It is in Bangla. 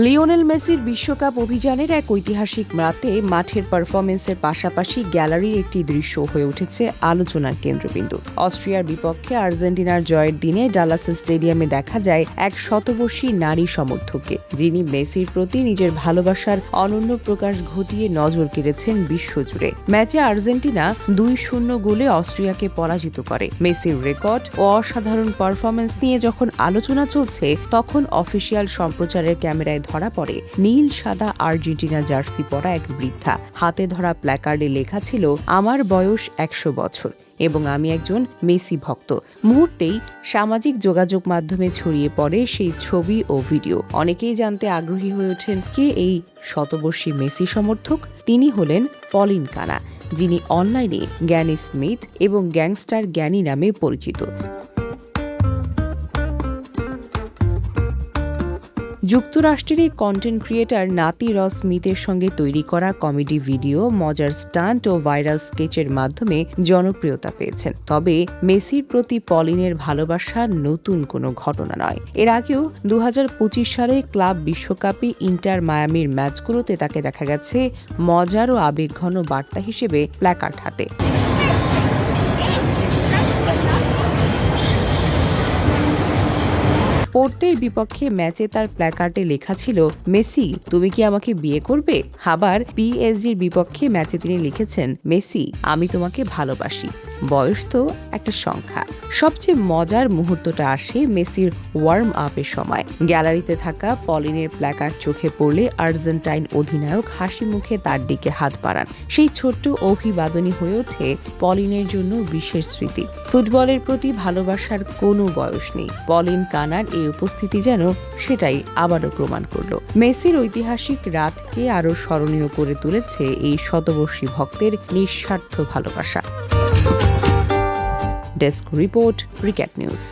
লিওনেল মেসির বিশ্বকাপ অভিযানের এক ঐতিহাসিক রাতে মাঠের পারফরমেন্সের পাশাপাশি গ্যালারির একটি দৃশ্য হয়ে উঠেছে আলোচনার কেন্দ্রবিন্দু। অস্ট্রিয়ার বিপক্ষে আর্জেন্টিনার জয়ের দিনে ডালাস স্টেডিয়ামে দেখা যায় এক শতবর্ষী নারী সমর্থককে, যিনি মেসির প্রতি নিজের ভালোবাসার অনন্য প্রকাশ ঘটিয়ে নজর কেড়েছেন বিশ্বজুড়ে। ম্যাচে আর্জেন্টিনা 2-0 গোলে অস্ট্রিয়াকে পরাজিত করে। মেসির রেকর্ড ও অসাধারণ পারফরমেন্স নিয়ে যখন আলোচনা চলছে, তখন অফিসিয়াল সম্প্রচারের ক্যামেরায় ধরা পড়ে নীল সাদা আর্জেন্টিনা জার্সি পরা এক বৃদ্ধা। হাতে ধরা প্ল্যাকার্ডে লেখা ছিল, আমার বয়স 100 বছর এবং আমি একজন মেসি ভক্ত। মুহূর্তেই সামাজিক যোগাযোগ মাধ্যমে ছড়িয়ে পড়ে সেই ছবি ও ভিডিও। অনেকেই জানতে আগ্রহী হয়ে ওঠেন কে এই শতবর্ষী মেসি সমর্থক। তিনি হলেন পলিন কানা, যিনি অনলাইনে গ্যানি স্মিথ এবং গ্যাংস্টার গ্যানি নামে পরিচিত। যুক্তরাষ্ট্রের এই কন্টেন্ট ক্রিয়েটর নাতি রস স্মিথের সঙ্গে তৈরি করা কমেডি ভিডিও, মজার স্টান্ট ও ভাইরাল স্কেচের মাধ্যমে জনপ্রিয়তা পেয়েছেন। তবে মেসির প্রতি পলিনের ভালোবাসা নতুন কোনো ঘটনা নয়। এর আগেও 2025 সালের ক্লাব বিশ্বকাপে ইন্টার মায়ামির ম্যাচগুলোতে তাকে দেখা গেছে মজার ও আবেগঘন বার্তা হিসেবে প্ল্যাকার্ড হাতে। পোর্তের বিপক্ষে ম্যাচে তার প্ল্যাকার্ডে লেখা ছিল, মেসি তুমি কি আমাকে বিয়ে করবে? আবার পিএসজির বিপক্ষে ম্যাচে তিনি লিখেছেন, মেসি আমি তোমাকে ভালোবাসি। বয়স তো একটা সংখ্যা। সবচেয়ে মজার মুহূর্তটা আসে মেসির ওয়ার্ম আপের সময়। গ্যালারিতে থাকা পলিনের প্ল্যাকার্ড চোখে পড়লে আর্জেন্টাইন অধিনায়ক হাসি মুখে তার দিকে হাত বাড়ান। সেই ছোট্ট অভিবাদনী হয়ে ওঠে পলিনের জন্য বিশেষ স্মৃতি। ফুটবলের প্রতি ভালোবাসার কোনো বয়স নেই। পলিন কানার এই উপস্থিতি যেন সেটাই আবারও প্রমাণ করলো। মেসির ঐতিহাসিক রাতকে আরো স্মরণীয় করে তুলেছে এই শতবর্ষী ভক্তের নিঃস্বার্থ ভালোবাসা। ডেস্ক রিপোর্ট, রিক্যাট নিউজ।